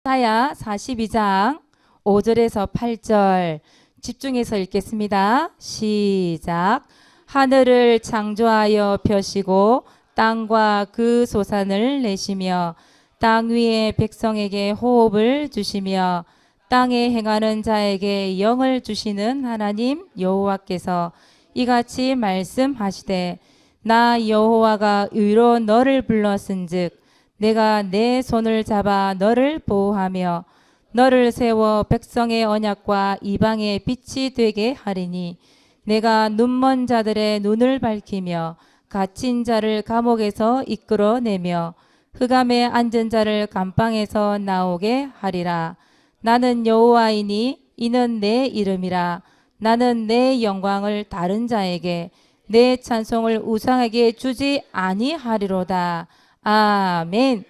이사야 42장 5절에서 8절 집중해서 읽겠습니다. 시작. 하늘을 창조하여 펴시고 땅과 그 소산을 내시며 땅 위의 백성에게 호흡을 주시며 땅에 행하는 자에게 영을 주시는 하나님 여호와께서 이같이 말씀하시되 나 여호와가 의로 너를 불렀은즉 내가 내 손을 잡아 너를 보호하며 너를 세워 백성의 언약과 이방의 빛이 되게 하리니 내가 눈먼 자들의 눈을 밝히며 갇힌 자를 감옥에서 이끌어내며 흑암에 앉은 자를 감방에서 나오게 하리라. 나는 여호와이니 이는 내 이름이라. 나는 내 영광을 다른 자에게 내 찬송을 우상에게 주지 아니하리로다. 아멘.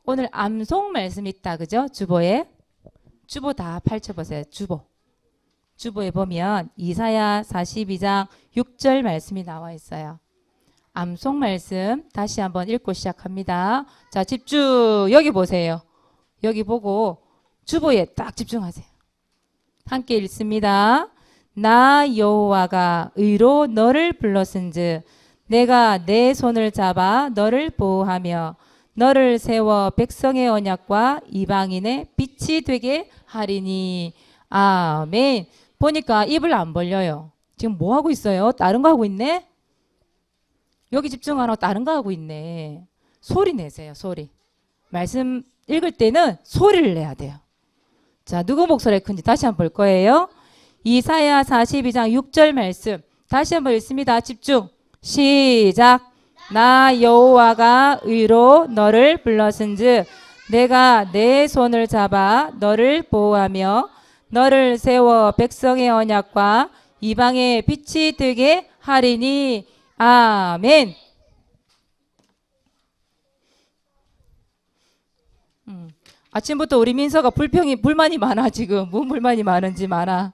오늘 암송 말씀 있다, 그죠? 주보에. 주보 다 펼쳐보세요. 주보에 보면 이사야 42장 6절 말씀이 나와 있어요. 암송 말씀 다시 한번 읽고 시작합니다. 자, 집중. 여기 보세요. 여기 보고 주보에 딱 집중하세요. 함께 읽습니다. 나 여호와가 의로 너를 불렀은즉 내가 내 손을 잡아 너를 보호하며 너를 세워 백성의 언약과 이방인의 빛이 되게 하리니. 아멘. 보니까 입을 안 벌려요. 지금 뭐 하고 있어요? 다른 거 하고 있네? 여기 집중 안 하고 다른 거 하고 있네. 소리 내세요. 소리. 말씀 읽을 때는 소리를 내야 돼요. 자, 누구 목소리가 큰지 다시 한번 볼 거예요. 이사야 42장 6절 말씀 다시 한번 읽습니다. 집중. 시작. 나 여호와가 의로 너를 불렀은즉 내가 내 손을 잡아 너를 보호하며 너를 세워 백성의 언약과 이방의 빛이 되게 하리니. 아멘. 아침부터 우리 민서가 불만이 많아. 지금 뭔 불만이 많은지 많아.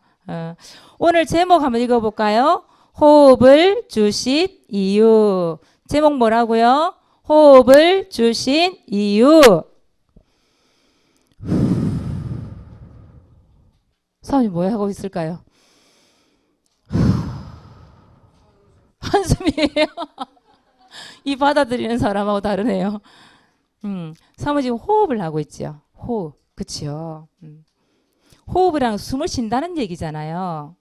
오늘 제목 한번 읽어볼까요? 호흡을 주신 이유. 제목 뭐라고요? 호흡을 주신 이유. 사모님 뭐 하고 있을까요? 한숨이에요. 이 받아들이는 사람하고 다르네요. 사모님 지금 호흡을 하고 있죠. 호흡. 그치요. 호흡이랑 숨을 쉰다는 얘기잖아요.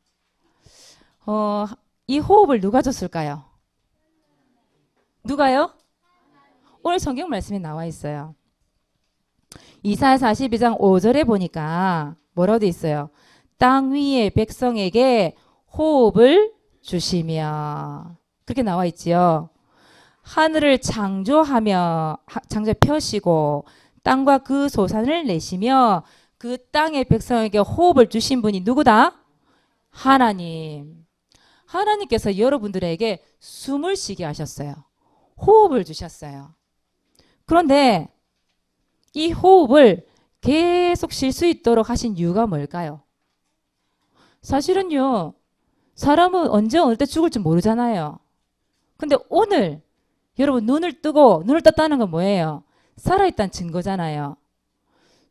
이 호흡을 누가 줬을까요? 누가요? 오늘 성경 말씀에 나와 있어요. 이사야 42장 5절에 보니까 뭐라고 돼 있어요? 땅 위의 백성에게 호흡을 주시며 그렇게 나와 있지요. 하늘을 창조 펴시고 땅과 그 소산을 내시며 그 땅의 백성에게 호흡을 주신 분이 누구다? 하나님. 하나님께서 여러분들에게 숨을 쉬게 하셨어요. 호흡을 주셨어요. 그런데 이 호흡을 계속 쉴 수 있도록 하신 이유가 뭘까요? 사실은요, 사람은 언제 어느 때 죽을지 모르잖아요. 근데 오늘 여러분 눈을 떴다는 건 뭐예요? 살아있다는 증거잖아요.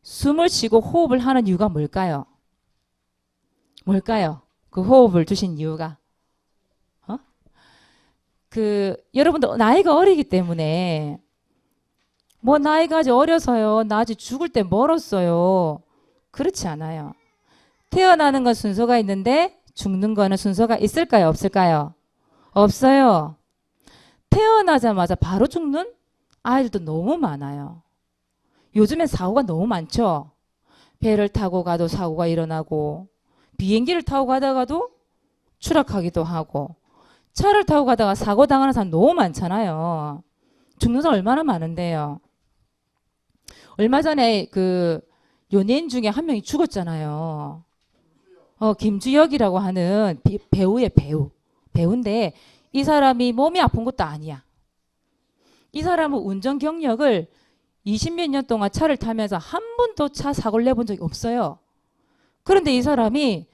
숨을 쉬고 호흡을 하는 이유가 뭘까요? 뭘까요? 그 호흡을 주신 이유가. 여러분들 나이가 어리기 때문에 뭐 나이가 아직 어려서요. 나 아직 죽을 때 멀었어요. 그렇지 않아요. 태어나는 건 순서가 있는데 죽는 거는 순서가 있을까요? 없을까요? 없어요. 태어나자마자 바로 죽는 아이들도 너무 많아요. 요즘엔 사고가 너무 많죠. 배를 타고 가도 사고가 일어나고 비행기를 타고 가다가도 추락하기도 하고 차를 타고 가다가 사고 당하는 사람 너무 많잖아요. 죽는 사람 얼마나 많은데요. 얼마 전에 그 연예인 중에 한 명이 죽었잖아요. 김주혁이라고 하는 배우인데 이 사람이 몸이 아픈 것도 아니야. 이 사람은 운전 경력을 20몇 년 동안 차를 타면서 한 번도 차 사고를 내본 적이 없어요. 그런데 이 사람이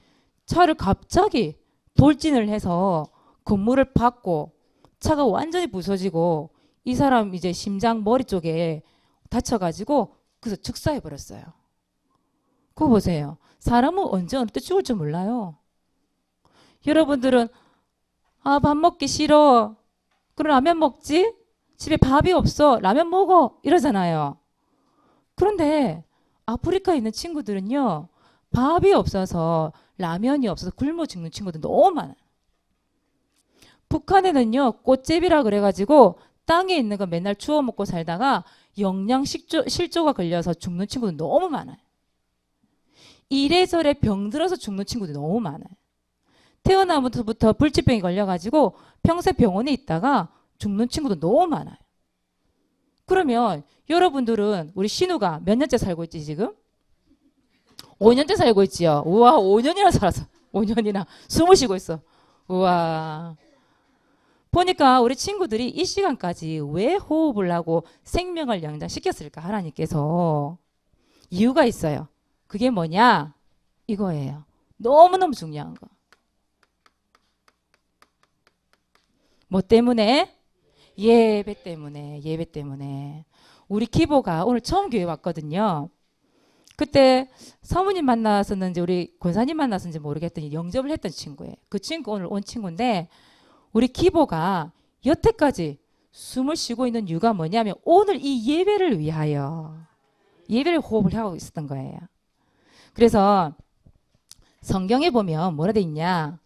차를 갑자기 돌진을 해서 건물을 받고 차가 완전히 부서지고 이 사람 이제 심장 머리 쪽에 다쳐가지고 그래서 즉사해 버렸어요. 그거 보세요. 사람은 언제 어느 때 죽을 줄 몰라요. 여러분들은 밥 먹기 싫어. 그럼 라면 먹지? 집에 밥이 없어. 라면 먹어. 이러잖아요. 그런데 아프리카에 있는 친구들은요. 밥이 없어서 라면이 없어서 굶어 죽는 친구들 너무 많아요. 북한에는요. 꽃제비라 그래가지고 땅에 있는 거 맨날 주워 먹고 살다가 실조가 걸려서 죽는 친구들 너무 많아요. 이래저래 병 들어서 죽는 친구들이 너무 많아요. 태어나부터 불치병이 걸려가지고 평생 병원에 있다가 죽는 친구도 너무 많아요. 그러면 여러분들은 우리 신우가 몇 년째 살고 있지 지금? 5년째 살고 있지요. 우와 5년이나 살았어. 5년이나 숨을 쉬고 있어. 우와. 보니까 우리 친구들이 이 시간까지 왜 호흡을 하고 생명을 연장시켰을까 하나님께서. 이유가 있어요. 그게 뭐냐? 이거예요. 너무너무 중요한 거. 뭐 때문에? 예배 때문에. 예배 때문에. 우리 기보가 오늘 처음 교회 왔거든요. 그때 사모님 만났었는지 우리 권사님 만났었는지 모르겠더니 영접을 했던 친구예요. 그 친구 오늘 온 친구인데 우리 기보가 여태까지 숨을 쉬고 있는 이유가 뭐냐면 오늘 이 예배를 위하여 예배를 호흡을 하고 있었던 거예요. 그래서 성경에 보면 뭐라 돼 있냐?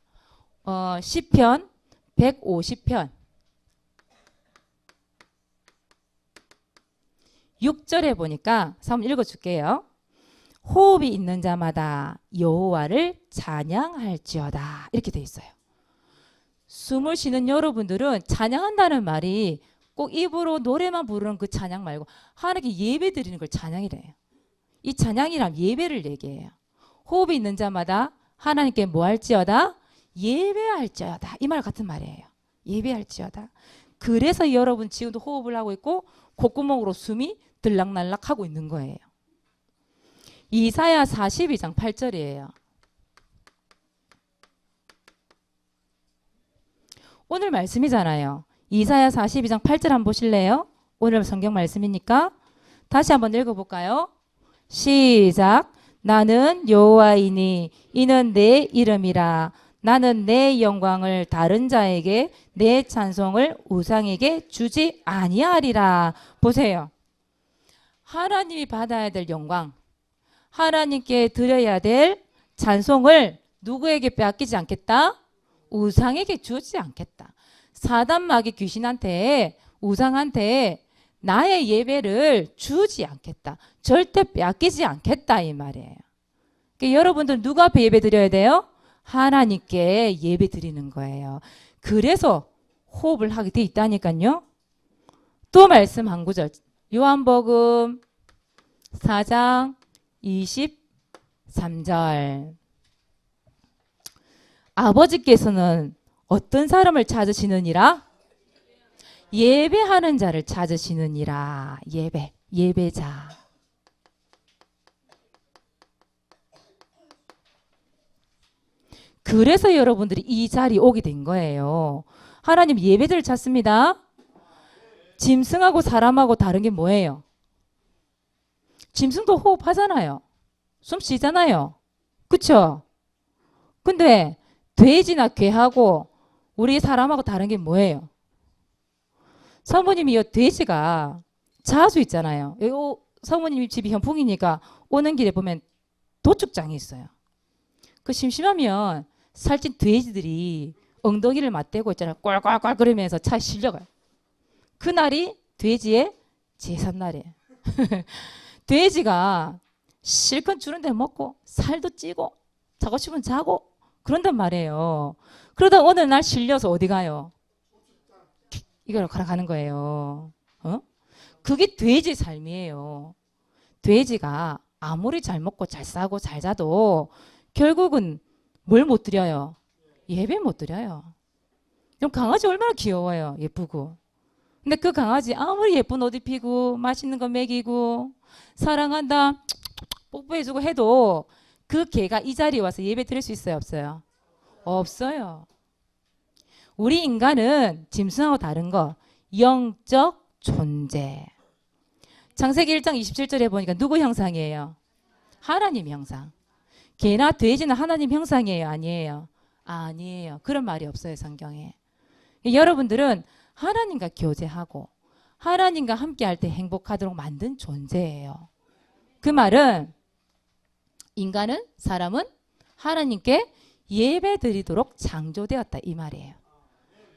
시편 150편 6절에 보니까 한번 읽어줄게요. 호흡이 있는 자마다 여호와를 찬양할지어다 이렇게 돼 있어요. 숨을 쉬는 여러분들은 찬양한다는 말이 꼭 입으로 노래만 부르는 그 찬양 말고 하나님께 예배 드리는 걸 찬양이래요. 이 찬양이란 예배를 얘기해요. 호흡이 있는 자마다 하나님께 뭐 할지어다? 예배할지어다. 이 말 같은 말이에요. 예배할지어다. 그래서 여러분 지금도 호흡을 하고 있고 콧구멍으로 숨이 들락날락 하고 있는 거예요. 이사야 42장 8절이에요. 오늘 말씀이잖아요. 이사야 42장 8절 한번 보실래요? 오늘 성경 말씀이니까 다시 한번 읽어볼까요? 시작. 나는 여호와이니 이는 내 이름이라. 나는 내 영광을 다른 자에게 내 찬송을 우상에게 주지 아니하리라. 보세요. 하나님이 받아야 될 영광, 하나님께 드려야 될 찬송을 누구에게 빼앗기지 않겠다? 우상에게 주지 않겠다. 사단 마귀 귀신한테 우상한테 나의 예배를 주지 않겠다. 절대 빼앗기지 않겠다 이 말이에요. 그러니까 여러분들 누구 앞에 예배 드려야 돼요? 하나님께 예배 드리는 거예요. 그래서 호흡을 하게 돼 있다니까요. 또 말씀 한 구절. 요한복음 4장 23절. 아버지께서는 어떤 사람을 찾으시느니라? 예배하는 자를 찾으시느니라. 예배자. 그래서 여러분들이 이 자리에 오게 된 거예요. 하나님 예배자를 찾습니다. 짐승하고 사람하고 다른 게 뭐예요? 짐승도 호흡하잖아요. 숨 쉬잖아요. 그쵸? 근데 돼지나 개하고 우리 사람하고 다른 게 뭐예요? 사모님이 이 돼지가 자주 있잖아요. 여기 사모님 집이 현풍이니까 오는 길에 보면 도축장이 있어요. 그 심심하면 살찐 돼지들이 엉덩이를 맞대고 있잖아요. 꼴꼴꼴 그러면서 차에 실려가요. 그날이 돼지의 제삿날이에요. 돼지가 실컷 주는 데 먹고 살도 찌고 자고 싶으면 자고 그런단 말이에요. 그러다 어느 날 실려서 어디 가요? 이걸 가는 거예요. 그게 돼지 삶이에요. 돼지가 아무리 잘 먹고 잘 싸고 잘 자도 결국은 뭘 못 드려요? 예배 못 드려요. 그럼 강아지 얼마나 귀여워요. 예쁘고. 근데 그 강아지 아무리 예쁜 옷 입히고 맛있는 거 먹이고 사랑한다 뽀뽀해주고 해도 그 개가 이 자리에 와서 예배 드릴 수 있어요? 없어요? 없어요. 우리 인간은 짐승하고 다른 거 영적 존재. 창세기 1장 27절에 보니까 누구 형상이에요? 하나님 형상. 개나 돼지는 하나님 형상이에요? 아니에요? 아니에요. 그런 말이 없어요, 성경에. 여러분들은 하나님과 교제하고 하나님과 함께 할 때 행복하도록 만든 존재예요. 그 말은 인간은, 사람은 하나님께 예배 드리도록 창조되었다 이 말이에요.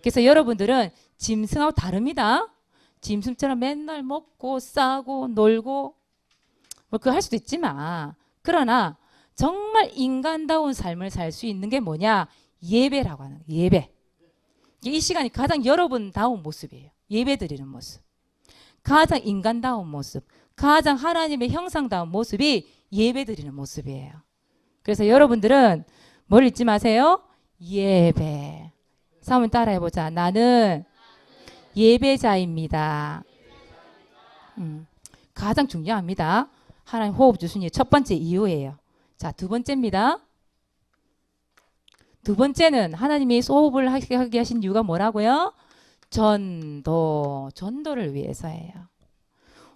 그래서 여러분들은 짐승하고 다릅니다. 짐승처럼 맨날 먹고 싸고 놀고 뭐 그거 할 수도 있지만, 그러나 정말 인간다운 삶을 살 수 있는 게 뭐냐? 예배라고 하는 거예요. 예배. 이 시간이 가장 여러분다운 모습이에요. 예배 드리는 모습. 가장 인간다운 모습. 가장 하나님의 형상다운 모습이 예배 드리는 모습이에요. 그래서 여러분들은 뭘 잊지 마세요? 예배. 한번 따라해보자. 나는 예배자입니다. 가장 중요합니다. 하나님 호흡 주시니 첫 번째 이유예요. 자, 두 번째입니다. 두 번째는 하나님이 호흡을 하게 하신 이유가 뭐라고요? 전도를 위해서예요.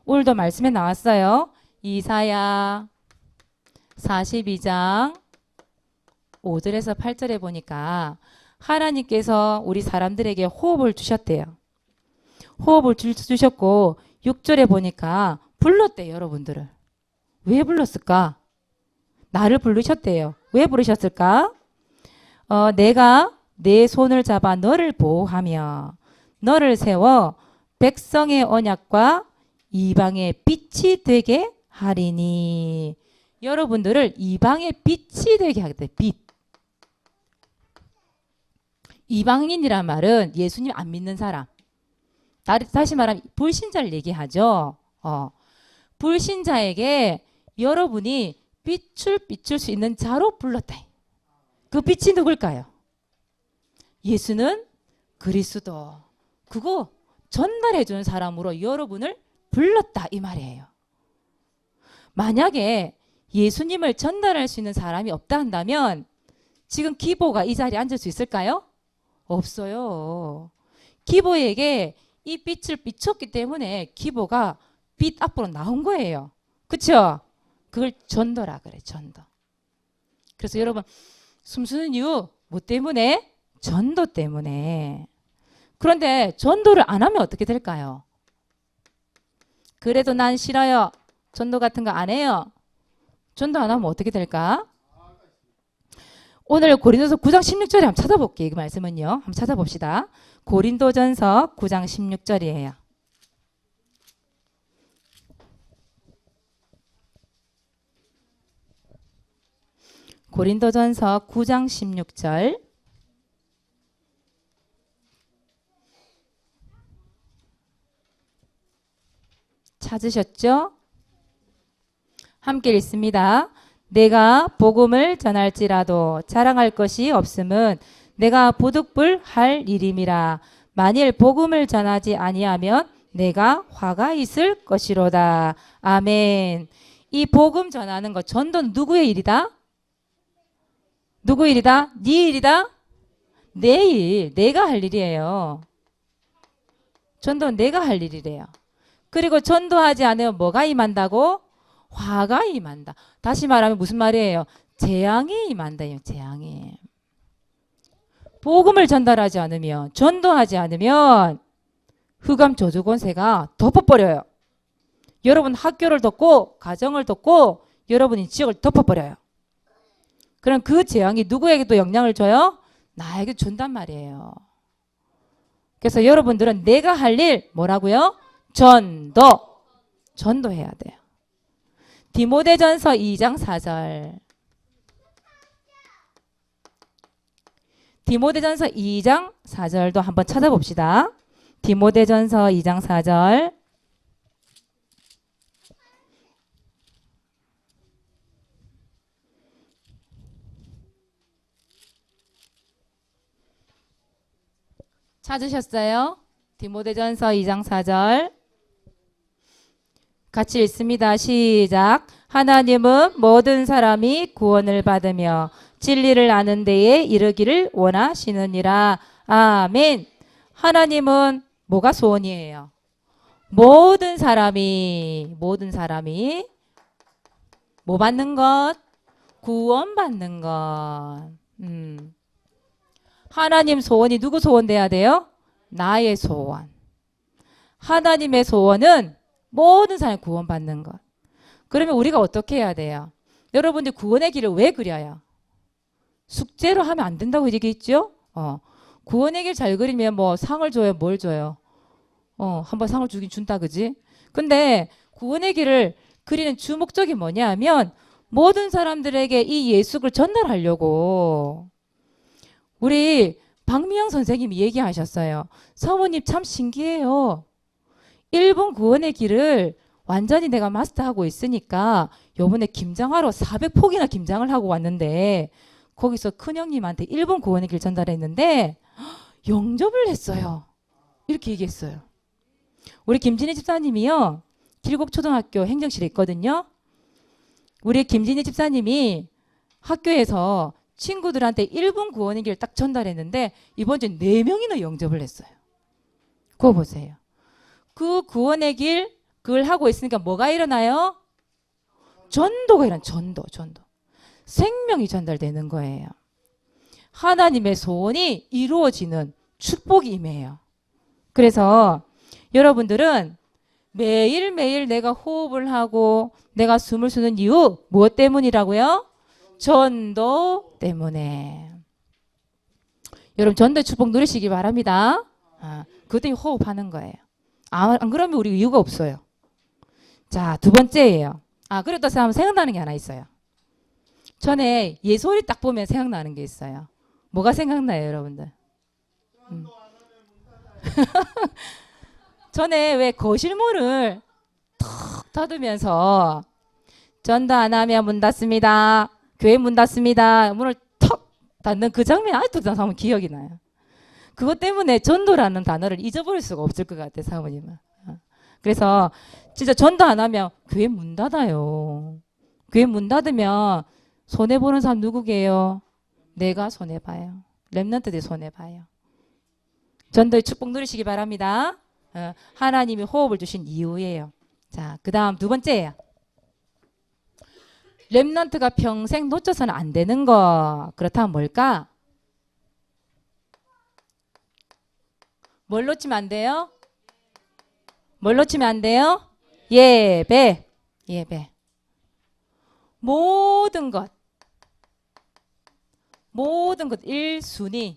오늘도 말씀에 나왔어요. 이사야 42장 5절에서 8절에 보니까 하나님께서 우리 사람들에게 호흡을 주셨대요. 호흡을 주셨고 6절에 보니까 불렀대요. 여러분들을. 왜 불렀을까? 나를 부르셨대요. 왜 부르셨을까? 내가 내 손을 잡아 너를 보호하며 너를 세워 백성의 언약과 이방의 빛이 되게 하리니. 여러분들을 이방의 빛이 되게 하겠다. 빛. 이방인이란 말은 예수님 안 믿는 사람. 다시 말하면 불신자를 얘기하죠. 불신자에게 여러분이 빛을 비출 수 있는 자로 불렀다. 그 빛이 누굴까요? 예수는 그리스도. 그거 전달해 주는 사람으로 여러분을 불렀다 이 말이에요. 만약에 예수님을 전달할 수 있는 사람이 없다 한다면 지금 기보가 이 자리에 앉을 수 있을까요? 없어요. 기보에게 이 빛을 비췄기 때문에 기보가 빛 앞으로 나온 거예요. 그렇죠? 그걸 전도라 그래. 전도. 그래서 여러분 숨쉬는 이유 뭐 때문에? 전도 때문에. 그런데 전도를 안 하면 어떻게 될까요? 그래도 난 싫어요. 전도 같은 거 안 해요. 전도 안 하면 어떻게 될까? 오늘 고린도서 9장 16절에 한번 찾아볼게요. 이 말씀은요. 한번 찾아봅시다. 고린도전서 9장 16절이에요. 고린도전서 9장 16절. 찾으셨죠? 함께 읽습니다. 내가 복음을 전할지라도 자랑할 것이 없음은 내가 부득불할 일임이라. 만일 복음을 전하지 아니하면 내가 화가 있을 것이로다. 아멘. 이 복음 전하는 것, 전도는 누구의 일이다? 누구 일이다? 네 일이다? 내 일, 내가 할 일이에요. 전도는 내가 할 일이래요. 그리고 전도하지 않으면 뭐가 임한다고? 화가 임한다. 다시 말하면 무슨 말이에요? 재앙이 임한다. 재앙이. 복음을 전달하지 않으면, 전도하지 않으면 흑암 저주 권세가 덮어버려요. 여러분 학교를 덮고 가정을 덮고 여러분이 지역을 덮어버려요. 그럼 그 재앙이 누구에게도 영향을 줘요? 나에게 준단 말이에요. 그래서 여러분들은 내가 할 일 뭐라고요? 전도해야 돼요. 디모데전서 2장 4절. 디모데전서 2장 4절도 한번 찾아봅시다. 디모데전서 2장 4절. 찾으셨어요? 디모데전서 2장 4절. 같이 읽습니다. 시작. 하나님은 모든 사람이 구원을 받으며 진리를 아는 데에 이르기를 원하시느니라. 아멘. 하나님은 뭐가 소원이에요? 모든 사람이 뭐 받는 것? 구원받는 것. 하나님 소원이 누구 소원 돼야 돼요? 나의 소원. 하나님의 소원은 모든 사람이 구원받는 것. 그러면 우리가 어떻게 해야 돼요? 여러분들 구원의 길을 왜 그려요? 숙제로 하면 안 된다고 얘기했죠? 구원의 길 잘 그리면 뭐 상을 줘요? 뭘 줘요? 한번 상을 주긴 준다, 그지? 근데 구원의 길을 그리는 주목적이 뭐냐 하면 모든 사람들에게 이 예수를 전달하려고. 우리 박미영 선생님이 얘기하셨어요. 사모님 참 신기해요. 일본 구원의 길을 완전히 내가 마스터하고 있으니까 요번에 김장하러 400폭이나 김장을 하고 왔는데 거기서 큰형님한테 일본 구원의 길 전달했는데 영접을 했어요. 이렇게 얘기했어요. 우리 김진희 집사님이요. 길곡초등학교 행정실에 있거든요. 우리 김진희 집사님이 학교에서 친구들한테 일본 구원의 길을 딱 전달했는데 이번 주에 4명이나 영접을 했어요. 그거 보세요. 그 구원의 길 그걸 하고 있으니까 뭐가 일어나요? 전도가 일어나. 전도. 생명이 전달되는 거예요. 하나님의 소원이 이루어지는 축복이 임해요. 그래서 여러분들은 매일매일 내가 호흡을 하고 내가 숨을 쉬는 이유 무엇 때문이라고요? 전도 때문에. 여러분 전도의 축복 누리시기 바랍니다. 그것 때문에 호흡하는 거예요. 안 그러면 우리 이유가 없어요. 자, 두 번째예요. 그리고 또 생각나는 게 하나 있어요. 전에 예솔이 딱 보면 생각나는 게 있어요. 뭐가 생각나요, 여러분들? 전에 왜 거실문을 턱 닫으면서 전도 안 하면 문 닫습니다. 교회 문 닫습니다. 문을 턱 닫는 그 장면이 아직도 사모님 기억이 나요. 그것 때문에 전도라는 단어를 잊어버릴 수가 없을 것 같아요, 사모님은. 그래서 진짜 전도 안 하면 교회 문 닫아요. 교회 문 닫으면 손해보는 사람 누구게요? 내가 손해봐요. 렘넌트들이 손해봐요. 전도의 축복 누리시기 바랍니다. 하나님이 호흡을 주신 이유예요. 자, 그 다음 두 번째예요. 렘넌트가 평생 놓쳐서는 안 되는 거. 그렇다면 뭘까? 뭘 놓치면 안 돼요? 뭘 놓치면 안 돼요? 예배. 모든 것 1순위가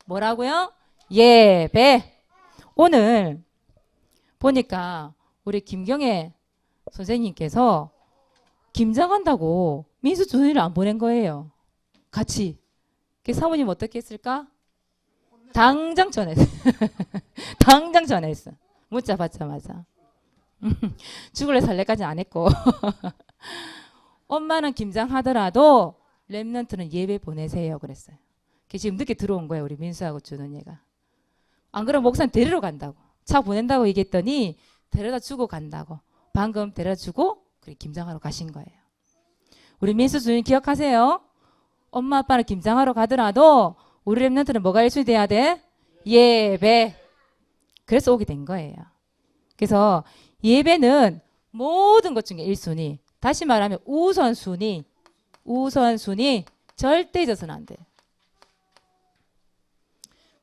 뭐라고요? 예배. 오늘 보니까 우리 김경애 선생님께서 김장한다고 민수준이를 안 보낸 거예요. 같이. 사모님 어떻게 했을까? 당장 전했어. 당장 전했어. 문자 받자마자. 죽을래 살래까지는 안 했고. 엄마는 김장하더라도 렘넌트는 예배 보내세요 그랬어요. 지금 늦게 들어온 거예요. 우리 민수하고 주는 얘가. 안 그러면 목사님 데리러 간다고. 차 보낸다고 얘기했더니 데려다 주고 간다고. 방금 데려다 주고 김장하러 가신 거예요. 우리 민수 주인 기억하세요? 엄마 아빠는 김장하러 가더라도 우리 렘넌트는 뭐가 1순위 돼야 돼? 예배. 그래서 오게 된 거예요. 그래서 예배는 모든 것 중에 1순위. 다시 말하면 우선순위 절대 잊어서는 안 돼요.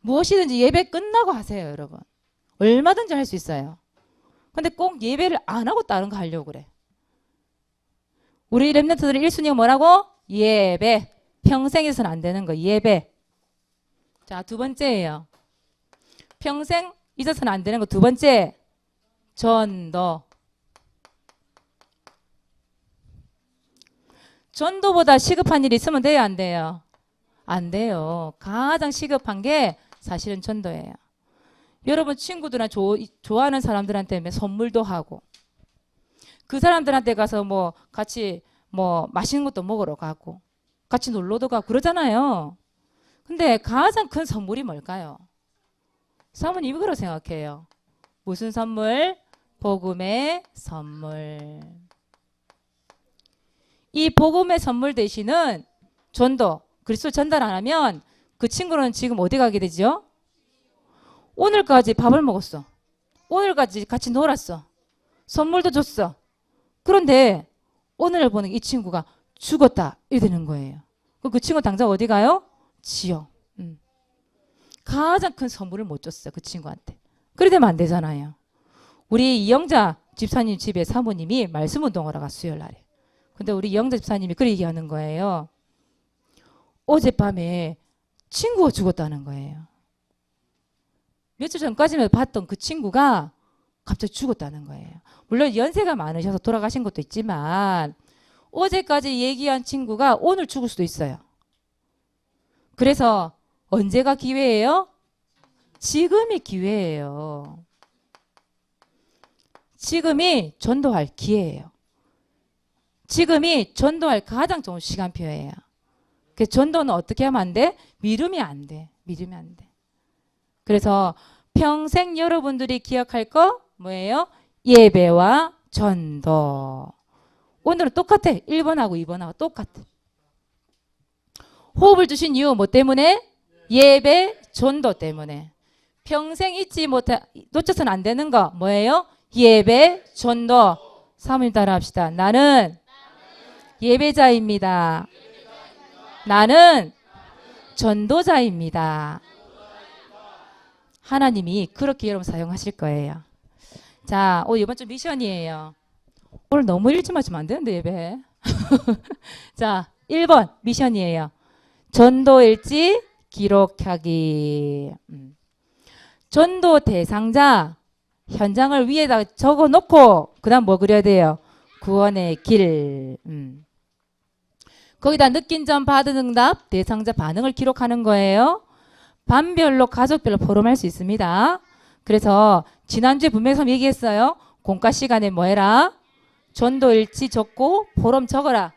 무엇이든지 예배 끝나고 하세요, 여러분. 얼마든지 할 수 있어요. 근데 꼭 예배를 안 하고 다른 거 하려고 그래. 우리 렘넌트들의 1순위가 뭐라고? 예배. 평생 잊어서는 안 되는 거, 예배. 자, 두 번째예요. 평생 잊어서는 안 되는 거 두 번째. 전도. 전도보다 시급한 일이 있으면 돼요, 안 돼요? 안 돼요. 가장 시급한 게 사실은 전도예요. 여러분 친구들이나 좋아하는 사람들한테 선물도 하고 그 사람들한테 가서 뭐 같이 뭐 맛있는 것도 먹으러 가고 같이 놀러도 가고 그러잖아요. 근데 가장 큰 선물이 뭘까요? 사모님 이거로 생각해요. 무슨 선물? 복음의 선물. 이 복음의 선물 대신은 전도, 그리스도 전달 안 하면 그 친구는 지금 어디 가게 되죠? 오늘까지 밥을 먹었어. 오늘까지 같이 놀았어. 선물도 줬어. 그런데 오늘 보는 이 친구가 죽었다 이러는 거예요. 그 친구 당장 어디 가요? 지옥. 가장 큰 선물을 못 줬어 그 친구한테. 그래 되면 안 되잖아요. 우리 이영자 집사님 집에 사모님이 말씀 운동하러 갔어요 수요일 날에. 근데 우리 이영자 집사님이 그렇게 얘기하는 거예요. 어젯밤에 친구가 죽었다는 거예요. 며칠 전까지만 봤던 그 친구가 갑자기 죽었다는 거예요. 물론 연세가 많으셔서 돌아가신 것도 있지만 어제까지 얘기한 친구가 오늘 죽을 수도 있어요. 그래서 언제가 기회예요? 지금이 기회예요. 지금이 전도할 기회예요. 지금이 전도할 가장 좋은 시간표예요. 그 전도는 어떻게 하면 안 돼? 미루면 안 돼. 미루면 안 돼. 그래서 평생 여러분들이 기억할 거 뭐예요? 예배와 전도. 오늘은 똑같아. 1번하고 2번하고 똑같아. 호흡을 주신 이유 뭐 때문에? 예배, 전도 때문에. 평생 잊지 못해 놓쳐서는 안 되는 거 뭐예요? 예배, 전도. 사모님 따라 합시다. 나는 예배자입니다. 나는 전도자입니다. 하나님이 그렇게 여러분 사용하실 거예요. 자, 이번 주 미션이에요. 오늘 너무 일찍 마치면 안 되는데 예배. 자, 1번 미션이에요. 전도일지 기록하기. 전도 대상자 현장을 위에다 적어놓고 그 다음 뭐 그려야 돼요? 구원의 길. 거기다 느낀 점, 받은 응답, 대상자 반응을 기록하는 거예요. 반별로 가족별로 포럼할 수 있습니다. 그래서 지난주에 분명히 선생님 얘기했어요. 공과 시간에 뭐 해라? 전도일지 적고 포럼 적어라.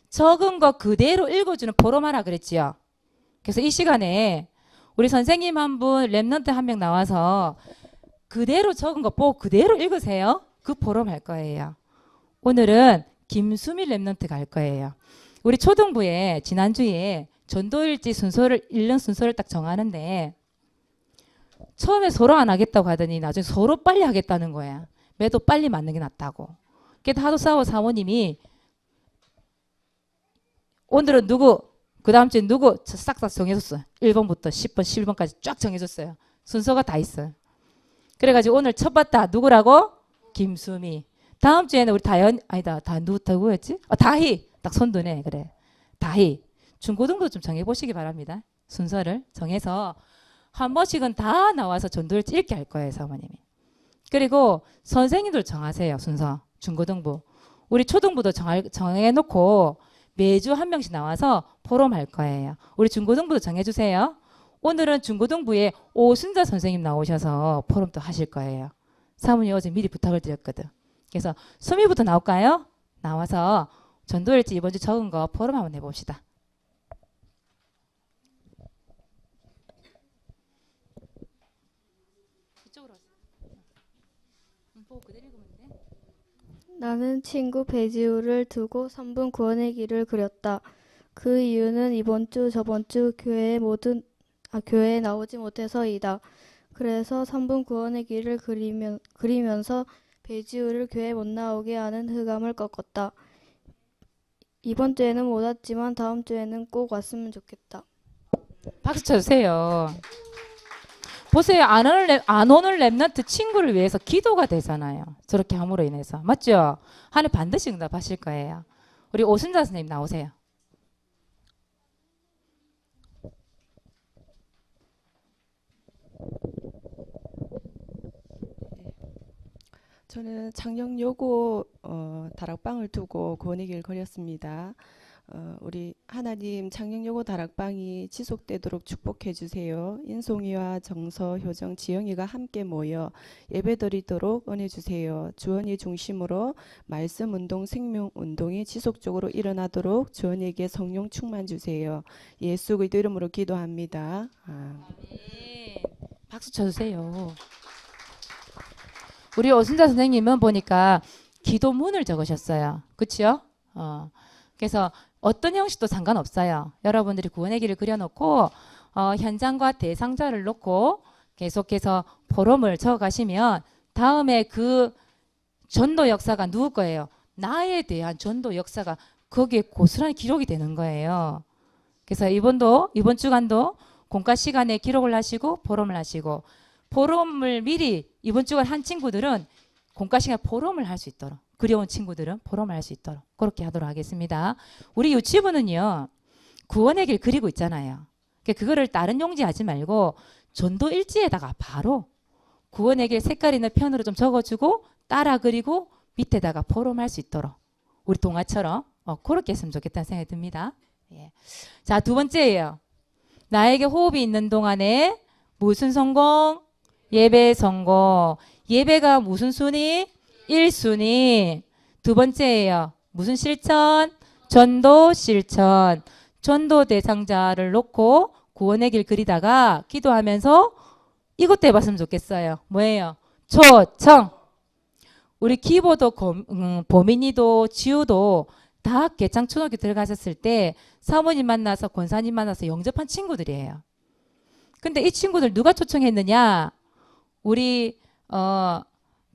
적은 거 그대로 읽어주는 포럼하라 그랬지요. 그래서 이 시간에 우리 선생님 한 분, 랩런트 한 명 나와서 그대로 적은 거 보고 그대로 읽으세요. 그 포럼 할 거예요. 오늘은 김수미 랩런트가 할 거예요. 우리 초등부에 지난주에 전도일지 순서를 읽는 순서를 딱 정하는데 처음에 서로 안 하겠다고 하더니 나중에 서로 빨리 하겠다는 거야. 매도 빨리 맞는 게 낫다고. 그래도 하도 싸워 사모님이 오늘은 누구 그 다음 주에 누구 싹싹 정해줬어요. 1번부터 10번 11번까지 쫙 정해줬어요. 순서가 다 있어요. 그래가지고 오늘 첫 봤다 누구라고? 김수미. 다음 주에는 우리 다현 아니다 누구였지? 다희 딱 손드네. 그래 다희. 중고등도 좀 정해보시기 바랍니다. 순서를 정해서 한 번씩은 다 나와서 전도일지 읽게 할 거예요 사모님이. 그리고 선생님들 정하세요 순서. 중고등부 우리 초등부도 정해놓고 매주 한 명씩 나와서 포럼할 거예요. 우리 중고등부도 정해주세요. 오늘은 중고등부에 오순자 선생님 나오셔서 포럼도 하실 거예요. 사모님 어제 미리 부탁을 드렸거든. 그래서 수미부터 나올까요? 나와서 전도일지 이번 주 적은 거 포럼 한번 해봅시다. 이쪽으로 보고 그대로 읽으면 돼. 나는 친구 배지우를 두고 3분 구원의 길을 그렸다. 그 이유는 이번 주 저번 주 교회에 나오지 못해서이다. 그래서 3분 구원의 길을 그리면서 배지우를 교회 못 나오게 하는 흑암을 꺾었다. 이번 주에는 못 왔지만 다음 주에는 꼭 왔으면 좋겠다. 박수 쳐주세요. 보세요. 안 오는 랩런트 친구를 위해서 기도가 되잖아요. 저렇게 함으로 인해서. 맞죠? 하늘 반드시 응답하실 거예요. 우리 오순자 선생님 나오세요. 저는 창녕여고 다락방을 두고 구원의 길 그렸습니다. 우리 하나님 창녕여고 다락방이 지속되도록 축복해 주세요. 인송이와 정서, 효정, 지영이가 함께 모여 예배드리도록 은혜 주세요. 주원이 중심으로 말씀 운동, 생명 운동이 지속적으로 일어나도록 주원에게 성령 충만 주세요. 예수 그리스도 이름으로 기도합니다. 아멘. 박수 쳐주세요. 우리 오순자 선생님은 보니까 기도문을 적으셨어요. 그렇죠? 그래서 어떤 형식도 상관없어요. 여러분들이 구원의 길을 그려놓고 현장과 대상자를 놓고 계속해서 포럼을 적어가시면 다음에 그 전도 역사가 누구 거예요? 나에 대한 전도 역사가 거기에 고스란히 기록이 되는 거예요. 그래서 이번 주간도 공과 시간에 기록을 하시고 포럼을 하시고, 포럼을 미리 이번 주간 한 친구들은 공과 시간 포럼을 할 수 있도록, 그려온 친구들은 포럼을 할 수 있도록 그렇게 하도록 하겠습니다. 우리 유치부는요, 구원의 길 그리고 있잖아요. 그러니까 그거를 다른 용지 하지 말고 전도 일지에다가 바로 구원의 길 색깔 있는 편으로 좀 적어주고 따라 그리고 밑에다가 포럼할 수 있도록 우리 동화처럼 그렇게 했으면 좋겠다는 생각이 듭니다. 예. 자, 두 번째예요. 나에게 호흡이 있는 동안에 무슨 성공? 예배 성공. 예배가 무슨 순위? 1순위. 두 번째예요. 무슨 실천? 전도 실천. 전도 대상자를 놓고 구원의 길 그리다가 기도하면서 이것도 해봤으면 좋겠어요. 뭐예요? 초청. 우리 기보도 보민이도 지우도 다 개창초등학교 들어가셨을 때 사모님 만나서 권사님 만나서 영접한 친구들이에요. 근데 이 친구들 누가 초청했느냐? 우리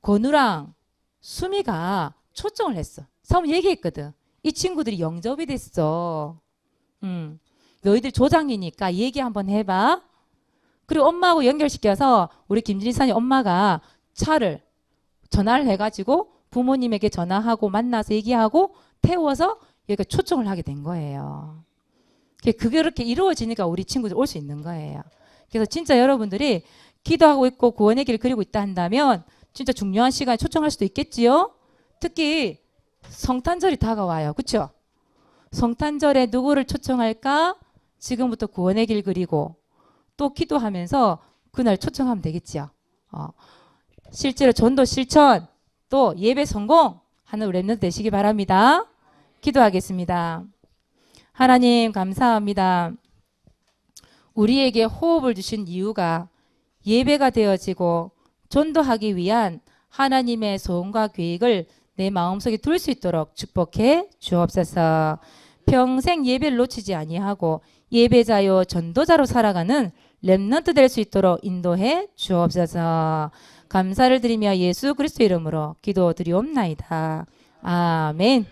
건우랑 수미가 초청을 했어. 사모님 얘기했거든. 이 친구들이 영접이 됐어. 너희들 조장이니까 얘기 한번 해봐. 그리고 엄마하고 연결시켜서 우리 김진희사님 엄마가 전화를 해가지고 부모님에게 전화하고 만나서 얘기하고 태워서 여기가 초청을 하게 된 거예요. 그게 그렇게 이루어지니까 우리 친구들 올 수 있는 거예요. 그래서 진짜 여러분들이 기도하고 있고 구원의 길을 그리고 있다 한다면 진짜 중요한 시간에 초청할 수도 있겠지요. 특히 성탄절이 다가와요. 그렇죠? 성탄절에 누구를 초청할까? 지금부터 구원의 길 그리고 또 기도하면서 그날 초청하면 되겠지요. 실제로 전도 실천 또 예배 성공 하는 랩런트 되시기 바랍니다. 기도하겠습니다. 하나님 감사합니다. 우리에게 호흡을 주신 이유가 예배가 되어지고 전도하기 위한 하나님의 소원과 계획을 내 마음속에 둘 수 있도록 축복해 주옵소서. 평생 예배를 놓치지 아니하고 예배자요 전도자로 살아가는 렘넌트 될 수 있도록 인도해 주옵소서. 감사를 드리며 예수 그리스도 이름으로 기도드리옵나이다. 아멘.